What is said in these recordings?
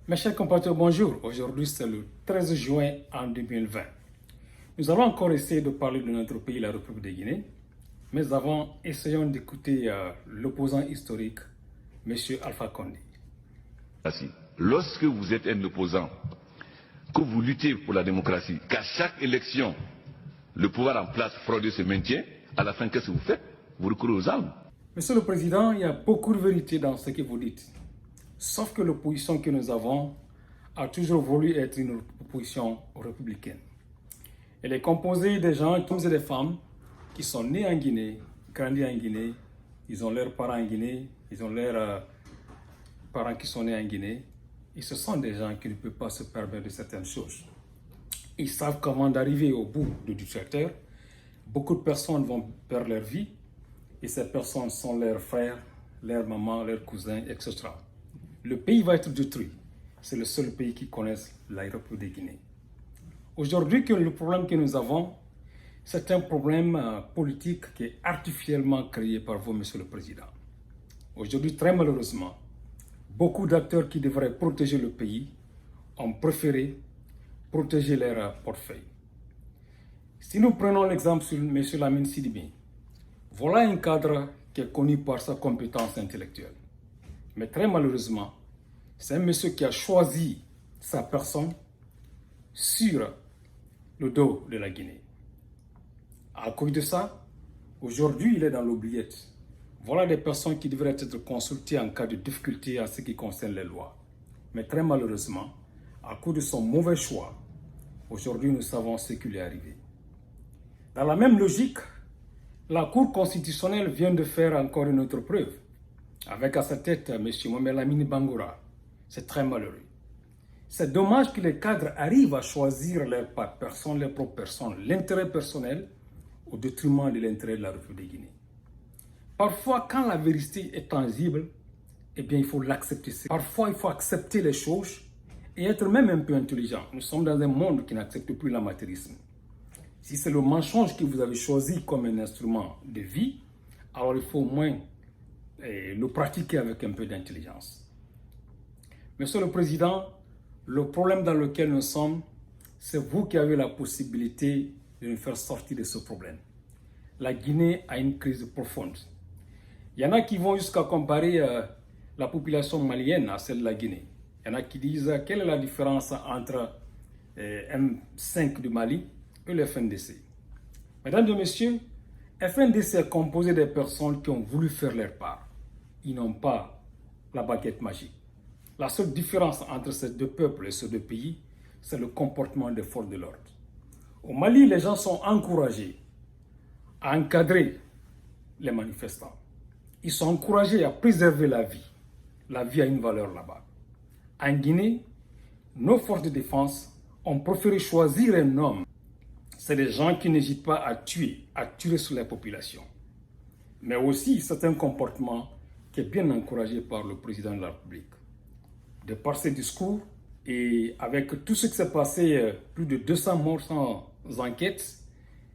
Mes chers compatriotes, bonjour. Aujourd'hui, c'est le 13 juin en 2020. Nous allons encore essayer de parler de notre pays, la République de Guinée. Mais avant, essayons d'écouter l'opposant historique, M. Alpha Condé. Lorsque vous êtes un opposant, que vous luttez pour la démocratie, qu'à chaque élection, le pouvoir en place fraudé se maintient, à la fin, qu'est-ce que vous faites? Vous recourez aux armes. Monsieur le Président, il y a beaucoup de vérité dans ce que vous dites. Sauf que l'opposition que nous avons a toujours voulu être une opposition républicaine. Elle est composée des gens, hommes et des femmes, qui sont nés en Guinée, grandis en Guinée, ils ont leurs parents en Guinée, ils ont leurs parents qui sont nés en Guinée, et ce sont des gens qui ne peuvent pas se permettre de certaines choses. Ils savent qu'avant d'arriver au bout du dictateur, beaucoup de personnes vont perdre leur vie, et ces personnes sont leurs frères, leurs mamans, leurs cousins, etc. Le pays va être détruit. C'est le seul pays qui connaisse la République de Guinée. Aujourd'hui, le problème que nous avons, c'est un problème politique qui est artificiellement créé par vous, Monsieur le Président. Aujourd'hui, très malheureusement, beaucoup d'acteurs qui devraient protéger le pays ont préféré protéger leur portefeuille. Si nous prenons l'exemple sur M. Lamine Sidibé, voilà un cadre qui est connu par sa compétence intellectuelle. Mais très malheureusement, c'est un monsieur qui a choisi sa personne sur le dos de la Guinée. À cause de ça, aujourd'hui, il est dans l'oubliette. Voilà des personnes qui devraient être consultées en cas de difficulté en ce qui concerne les lois. Mais très malheureusement, à cause de son mauvais choix, aujourd'hui, nous savons ce qui lui est arrivé. Dans la même logique, la Cour constitutionnelle vient de faire encore une autre preuve. Avec à sa tête M. Mohamed Lamine Bangoura. C'est très malheureux. C'est dommage que les cadres arrivent à choisir leur personne, leur propre personne, l'intérêt personnel au détriment de l'intérêt de la République de Guinée. Parfois, quand la vérité est tangible, eh bien, il faut l'accepter. Parfois, il faut accepter les choses et être même un peu intelligent. Nous sommes dans un monde qui n'accepte plus l'amateurisme. Si c'est le mensonge que vous avez choisi comme un instrument de vie, alors il faut au moins le pratiquer avec un peu d'intelligence. Monsieur le Président, le problème dans lequel nous sommes, c'est vous qui avez la possibilité de nous faire sortir de ce problème. La Guinée a une crise profonde. Il y en a qui vont jusqu'à comparer la population malienne à celle de la Guinée. Il y en a qui disent quelle est la différence entre M5 du Mali et le FNDC. Mesdames et messieurs, FNDC est composé des personnes qui ont voulu faire leur part. Ils n'ont pas la baguette magique. La seule différence entre ces deux peuples et ces deux pays, c'est le comportement des forces de l'ordre. Au Mali, les gens sont encouragés à encadrer les manifestants. Ils sont encouragés à préserver la vie. La vie a une valeur là-bas. En Guinée, nos forces de défense ont préféré choisir un homme. C'est des gens qui n'hésitent pas à tuer sur la population. Mais aussi, c'est un comportement qui est bien encouragé par le président de la République. De par ses discours et avec tout ce qui s'est passé, plus de 200 morts sans enquête,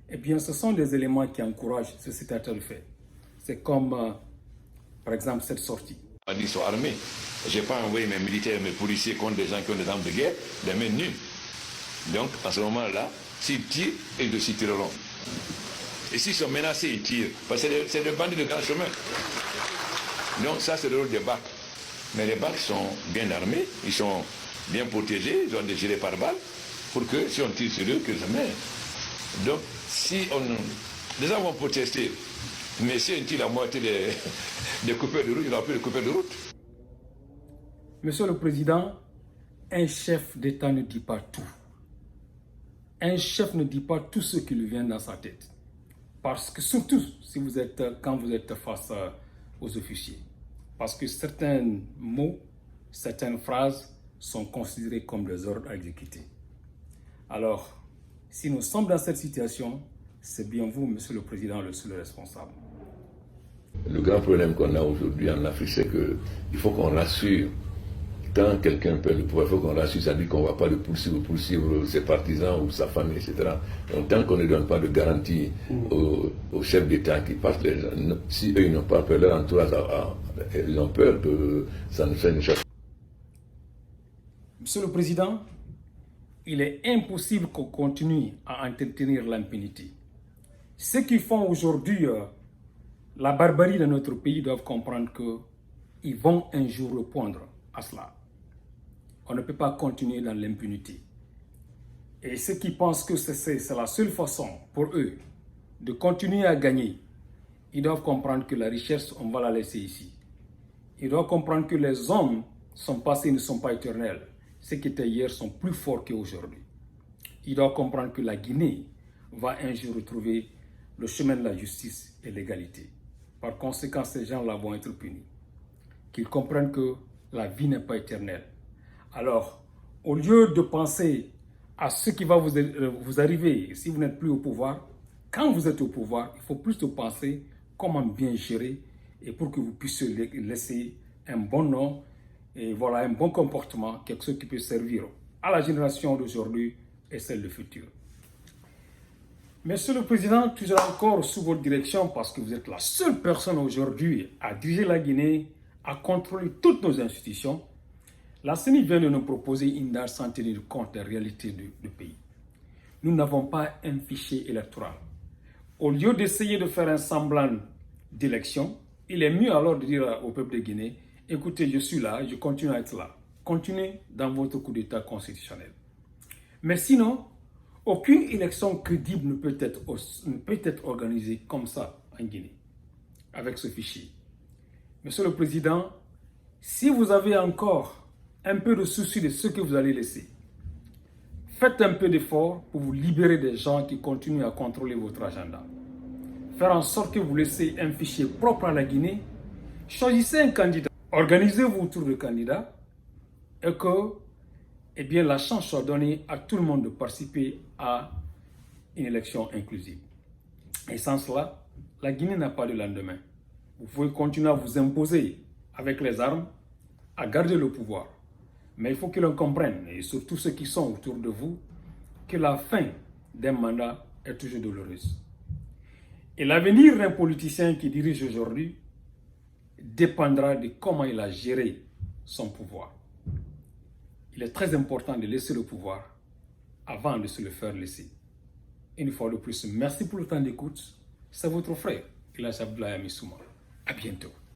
eh bien, ce sont des éléments qui encouragent ce dictateur de fait. C'est comme, par exemple, cette sortie. Ils sont armés. Je n'ai pas envoyé mes militaires, mes policiers contre des gens qui ont des armes de guerre, des mains nues. Donc, à ce moment-là, s'ils tirent, ils le tireront. Et s'ils sont menacés, ils tirent. Parce que c'est des bandits de grand chemin. Donc ça, c'est le rôle des BAC. Mais les BAC sont bien armés, ils sont bien protégés, ils ont des gilets pare-balles, pour que si on tire sur eux, qu'ils se meurent. Donc, si on... Les gens vont protester, mais si on tire la moitié des coupeurs de route, il n'y aura plus de coupeurs de route. Monsieur le Président, un chef d'État ne dit pas tout. Un chef ne dit pas tout ce qui lui vient dans sa tête. Parce que surtout, quand vous êtes face aux officiers. Parce que certains mots, certaines phrases sont considérées comme des ordres à exécuter. Alors, si nous sommes dans cette situation, c'est bien vous, Monsieur le Président, le seul responsable. Le grand problème qu'on a aujourd'hui en Afrique, c'est qu'il faut qu'on rassure. Quand quelqu'un perd le pouvoir, il faut qu'on rassure, ça dit qu'on ne va pas le poursuivre ses partisans ou sa famille, etc. Donc, tant qu'on ne donne pas de garantie aux chefs d'État qui partent, si eux ils n'ont pas peur, leur entourage, ils ont peur que ça ne soit une chose. Monsieur le Président, il est impossible qu'on continue à entretenir l'impunité. Ceux qui font aujourd'hui la barbarie de notre pays doivent comprendre qu'ils vont un jour répondre à cela. On ne peut pas continuer dans l'impunité. Et ceux qui pensent que c'est la seule façon pour eux de continuer à gagner, ils doivent comprendre que la richesse, on va la laisser ici. Ils doivent comprendre que les hommes sont passés, ne sont pas éternels. Ceux qui étaient hier sont plus forts qu'aujourd'hui. Ils doivent comprendre que la Guinée va un jour retrouver le chemin de la justice et l'égalité. Par conséquent, ces gens-là vont être punis. Qu'ils comprennent que la vie n'est pas éternelle. Alors, au lieu de penser à ce qui va vous arriver si vous n'êtes plus au pouvoir, quand vous êtes au pouvoir, il faut plus penser comment bien gérer et pour que vous puissiez laisser un bon nom et voilà, un bon comportement, quelque chose qui peut servir à la génération d'aujourd'hui et celle du futur. Monsieur le Président, toujours encore sous votre direction parce que vous êtes la seule personne aujourd'hui à diriger la Guinée, à contrôler toutes nos institutions. La CENI vient de nous proposer une date sans tenir compte des réalités du pays. Nous n'avons pas un fichier électoral. Au lieu d'essayer de faire un semblant d'élection, il est mieux alors de dire au peuple de Guinée, écoutez, je suis là, je continue à être là. Continuez dans votre coup d'État constitutionnel. Mais sinon, aucune élection crédible ne peut être organisée comme ça en Guinée, avec ce fichier. Monsieur le Président, si vous avez encore un peu de souci de ce que vous allez laisser, faites un peu d'effort pour vous libérer des gens qui continuent à contrôler votre agenda. Faire en sorte que vous laissez un fichier propre à la Guinée, choisissez un candidat, organisez-vous autour de candidats et que la chance soit donnée à tout le monde de participer à une élection inclusive. Et sans cela, la Guinée n'a pas de lendemain. Vous pouvez continuer à vous imposer avec les armes, à garder le pouvoir. Mais il faut que l'on comprenne, et surtout ceux qui sont autour de vous, que la fin d'un mandat est toujours douloureuse. Et l'avenir d'un politicien qui dirige aujourd'hui dépendra de comment il a géré son pouvoir. Il est très important de laisser le pouvoir avant de se le faire laisser. Une fois de plus, merci pour le temps d'écoute. C'est votre frère, Elhadji Abdoulaye Amy Soumare. À bientôt.